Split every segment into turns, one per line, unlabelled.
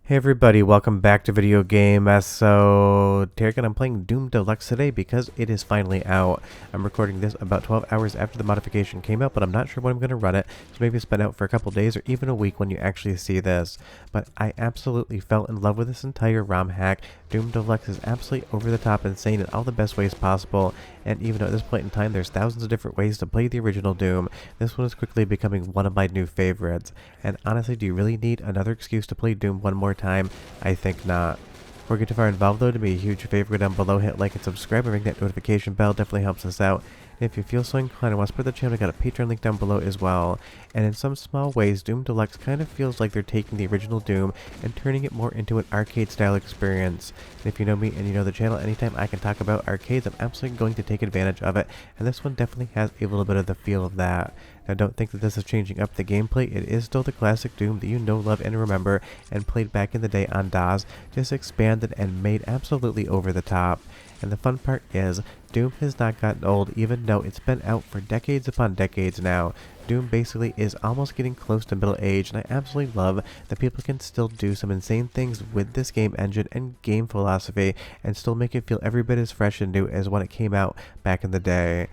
Hey everybody, welcome back to Video Game. So, Tarek and I'm playing Doom Deluxe today because it is finally out. I'm recording this about 12 hours after the modification came out, but I'm not sure when I'm going to run it, so maybe it's been out for a couple days or even a week when you actually see this. But I absolutely fell in love with this entire ROM hack. Doom Deluxe is absolutely over the top insane in all the best ways possible, and even at this point in time there's thousands of different ways to play the original Doom. This one is quickly becoming one of my new favorites. And honestly, do you really need another excuse to play Doom one more time? I think not. Before we get too far involved though, do me a huge favor, down below, hit like and subscribe and ring that notification bell, definitely helps us out. And if you feel so inclined and want to support the channel, we got a Patreon link down below as well. And in some small ways, Doom Deluxe kind of feels like they're taking the original Doom and turning it more into an arcade style experience. And if you know me and you know the channel, anytime I can talk about arcades, I'm absolutely going to take advantage of it. And this one definitely has a little bit of the feel of that. Now, don't think that this is changing up the gameplay. It is still the classic Doom that you know, love, and remember, and played back in the day on DOS, just expanded and made absolutely over the top. And the fun part is, Doom has not gotten old, even though it's been out for decades upon decades now. Doom basically is almost getting close to middle age, and I absolutely love that people can still do some insane things with this game engine and game philosophy, and still make it feel every bit as fresh and new as when it came out back in the day.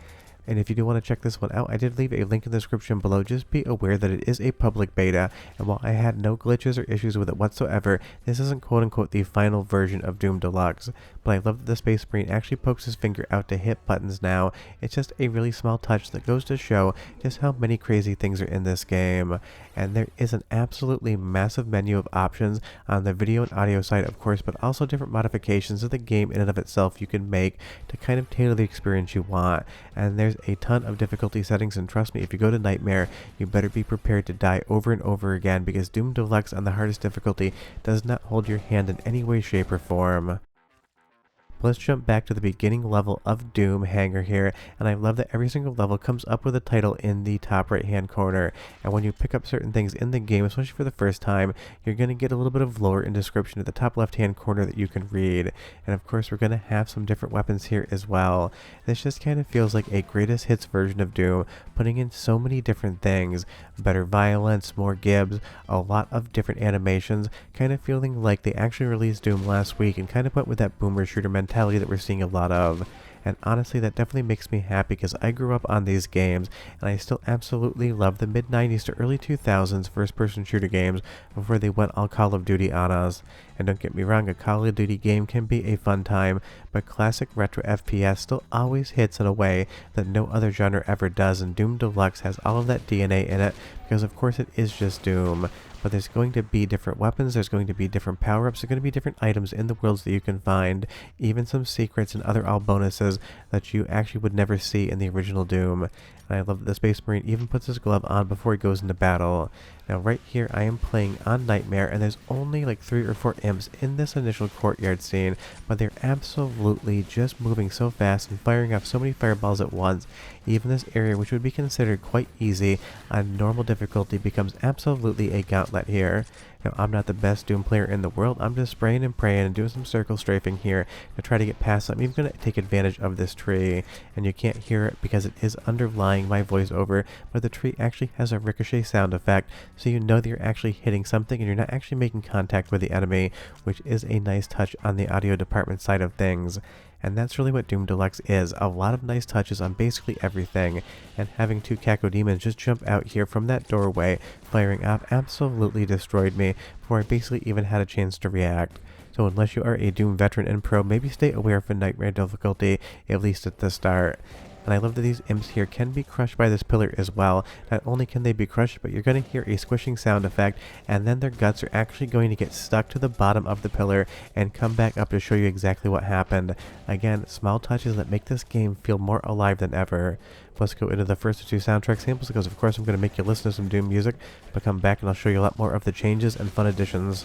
And if you do want to check this one out, I did leave a link in the description below. Just be aware that it is a public beta, and while I had no glitches or issues with it whatsoever, this isn't quote-unquote the final version of Doom Deluxe. But I love that the Space Marine actually pokes his finger out to hit buttons now. It's just a really small touch that goes to show just how many crazy things are in this game. And there is an absolutely massive menu of options on the video and audio side, of course, but also different modifications of the game in and of itself you can make to kind of tailor the experience you want. And there's a ton of difficulty settings, and trust me, if you go to Nightmare, you better be prepared to die over and over again, because Doom Deluxe on the hardest difficulty does not hold your hand in any way, shape, or form. Let's jump back to the beginning level of Doom Hangar here, and I love that every single level comes up with a title in the top right hand corner, and when you pick up certain things in the game, especially for the first time, you're going to get a little bit of lore and description at the top left hand corner that you can read. And of course we're going to have some different weapons here as well. This just kind of feels like a greatest hits version of Doom, putting in so many different things: better violence, more gibs, a lot of different animations, kind of feeling like they actually released Doom last week and kind of went with that boomer shooter mentality that we're seeing a lot of. And honestly, that definitely makes me happy because I grew up on these games, and I still absolutely love the mid-90s to early 2000s first-person shooter games before they went all Call of Duty on us. And don't get me wrong, a Call of Duty game can be a fun time, but classic retro FPS still always hits in a way that no other genre ever does, and Doom Deluxe has all of that DNA in it, because of course it is just Doom. But there's going to be different weapons, there's going to be different power-ups, there's going to be different items in the worlds that you can find, even some secrets and other all bonuses that you actually would never see in the original Doom. And I love that the Space Marine even puts his glove on before he goes into battle. Now right here I am playing on Nightmare, and there's only like 3 or 4 imps in this initial courtyard scene, but they're absolutely just moving so fast and firing off so many fireballs at once. Even this area, which would be considered quite easy on normal difficulty, becomes absolutely a gauntlet here. Now, I'm not the best Doom player in the world. I'm just spraying and praying and doing some circle strafing here to try to get past them. I'm even going to take advantage of this tree, and you can't hear it because it is underlying my voiceover, but the tree actually has a ricochet sound effect, so you know that you're actually hitting something and you're not actually making contact with the enemy, which is a nice touch on the audio department side of things. And that's really what Doom Deluxe is, a lot of nice touches on basically everything, and having 2 Cacodemons just jump out here from that doorway, firing off, absolutely destroyed me before I basically even had a chance to react. So unless you are a Doom veteran and pro, maybe stay aware of the Nightmare difficulty, at least at the start. And I love that these imps here can be crushed by this pillar as well. Not only can they be crushed, but you're going to hear a squishing sound effect, and then their guts are actually going to get stuck to the bottom of the pillar and come back up to show you exactly what happened. Again, small touches that make this game feel more alive than ever. Let's go into the first 2 soundtrack samples, because of course I'm going to make you listen to some Doom music, but come back and I'll show you a lot more of the changes and fun additions.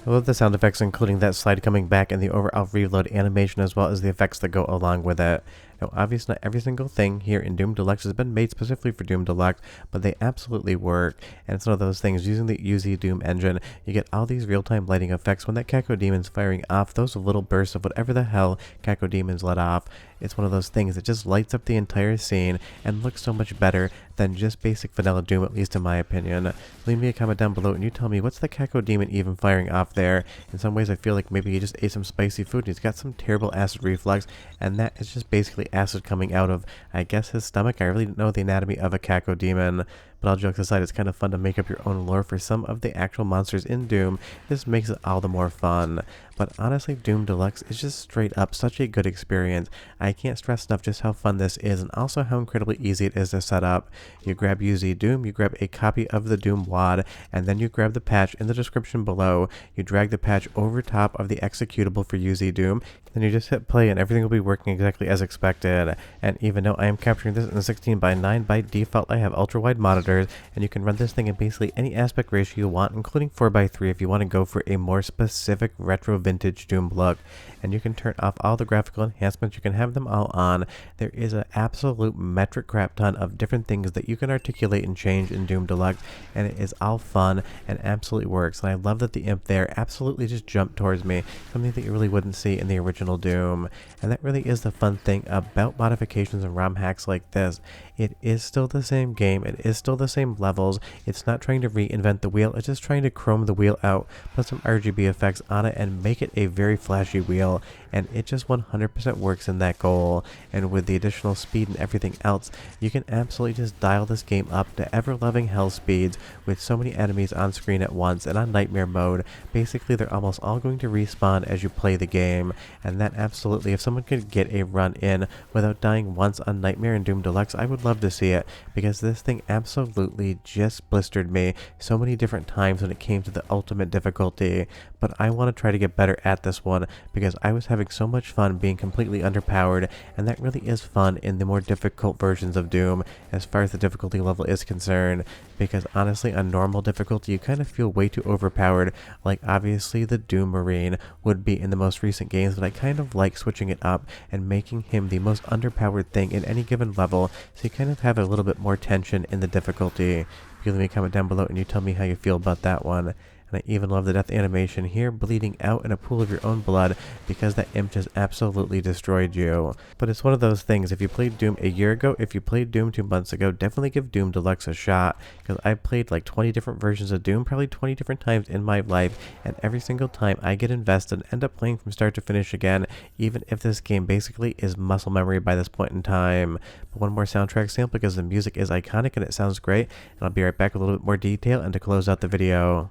I love the sound effects, including that slide coming back and the overall reload animation, as well as the effects that go along with it. Now, obviously, not every single thing here in Doom Deluxe has been made specifically for Doom Deluxe, but they absolutely work. And it's one of those things, using the UZDoom engine, you get all these real-time lighting effects when that Cacodemon's firing off those little bursts of whatever the hell Cacodemon's let off. It's one of those things that just lights up the entire scene and looks so much better than just basic vanilla Doom, at least in my opinion. Leave me a comment down below and you tell me, what's the Cacodemon even firing off there? In some ways I feel like maybe he just ate some spicy food and he's got some terrible acid reflux, and that is just basically acid coming out of, I guess, his stomach. I really don't know the anatomy of a Cacodemon. But all jokes aside, it's kind of fun to make up your own lore for some of the actual monsters in Doom. This makes it all the more fun. But honestly, Doom Deluxe is just straight up such a good experience. I can't stress enough just how fun this is, and also how incredibly easy it is to set up. You grab UZDoom, you grab a copy of the Doom WAD, and then you grab the patch in the description below. You drag the patch over top of the executable for UZDoom, then you just hit play and everything will be working exactly as expected. And even though I am capturing this in 16:9, by default I have ultra wide monitors, and you can run this thing in basically any aspect ratio you want, including 4:3 if you want to go for a more specific retro vintage Doom look. And you can turn off all the graphical enhancements, you can have them all on. There is an absolute metric crap ton of different things that you can articulate and change in Doom Deluxe, and it is all fun and absolutely works. And I love that the imp there absolutely just jumped towards me, something that you really wouldn't see in the original Doom. And that really is the fun thing about modifications and ROM hacks like this. It is still the same game, it is still the same levels, it's not trying to reinvent the wheel, it's just trying to chrome the wheel out, put some RGB effects on it, and make it a very flashy wheel, and it just 100% works in that goal. And with the additional speed and everything else, you can absolutely just dial this game up to ever-loving hell speeds with so many enemies on screen at once, and on nightmare mode, basically they're almost all going to respawn as you play the game, and that absolutely, if someone could get a run in without dying once on Nightmare and Doom Deluxe, I would love to see it, because this thing absolutely just blistered me so many different times when it came to the ultimate difficulty. But I want to try to get better at this one, because I was having so much fun being completely underpowered, and that really is fun in the more difficult versions of Doom as far as the difficulty level is concerned, because honestly on normal difficulty you kind of feel way too overpowered, like obviously the Doom Marine would be in the most recent games, but I kind of like switching it up and making him the most underpowered thing in any given level, so you kind of have a little bit more tension in the difficulty. You leave me a comment down below and you tell me how you feel about that one. And I even love the death animation here, bleeding out in a pool of your own blood, because that imp just absolutely destroyed you. But it's one of those things, if you played Doom a year ago, if you played Doom 2 months ago, definitely give Doom Deluxe a shot, because I've played like 20 different versions of Doom, probably 20 different times in my life, and every single time I get invested and end up playing from start to finish again, even if this game basically is muscle memory by this point in time. But one more soundtrack sample, because the music is iconic and it sounds great, and I'll be right back with a little bit more detail and to close out the video.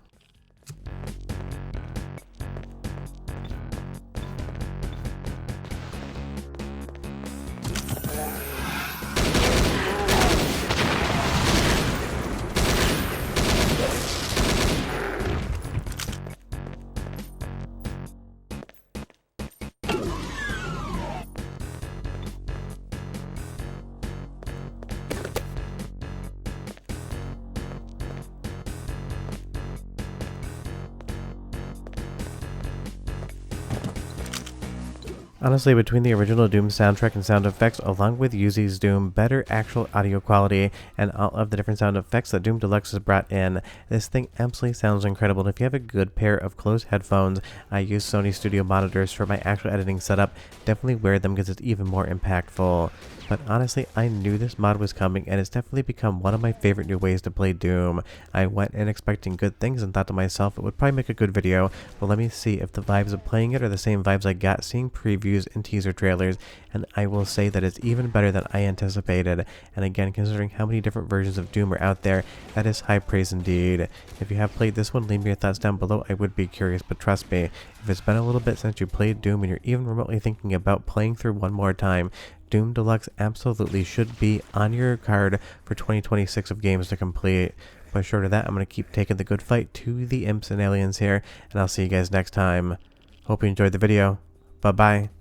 Honestly, between the original Doom soundtrack and sound effects, along with UZDoom, better actual audio quality, and all of the different sound effects that Doom Deluxe has brought in, this thing absolutely sounds incredible. And if you have a good pair of closed headphones, I use Sony Studio monitors for my actual editing setup, definitely wear them because it's even more impactful. But honestly, I knew this mod was coming, and it's definitely become one of my favorite new ways to play Doom. I went in expecting good things and thought to myself it would probably make a good video, but let me see if the vibes of playing it are the same vibes I got seeing previews and teaser trailers, and I will say that it's even better than I anticipated. And again, considering how many different versions of Doom are out there, that is high praise indeed. If you have played this one, leave me your thoughts down below. I would be curious, but trust me, if it's been a little bit since you played Doom and you're even remotely thinking about playing through one more time, Doom Deluxe absolutely should be on your card for 2026 of games to complete. But short of that, I'm going to keep taking the good fight to the imps and aliens here, and I'll see you guys next time. Hope you enjoyed the video. Bye-bye.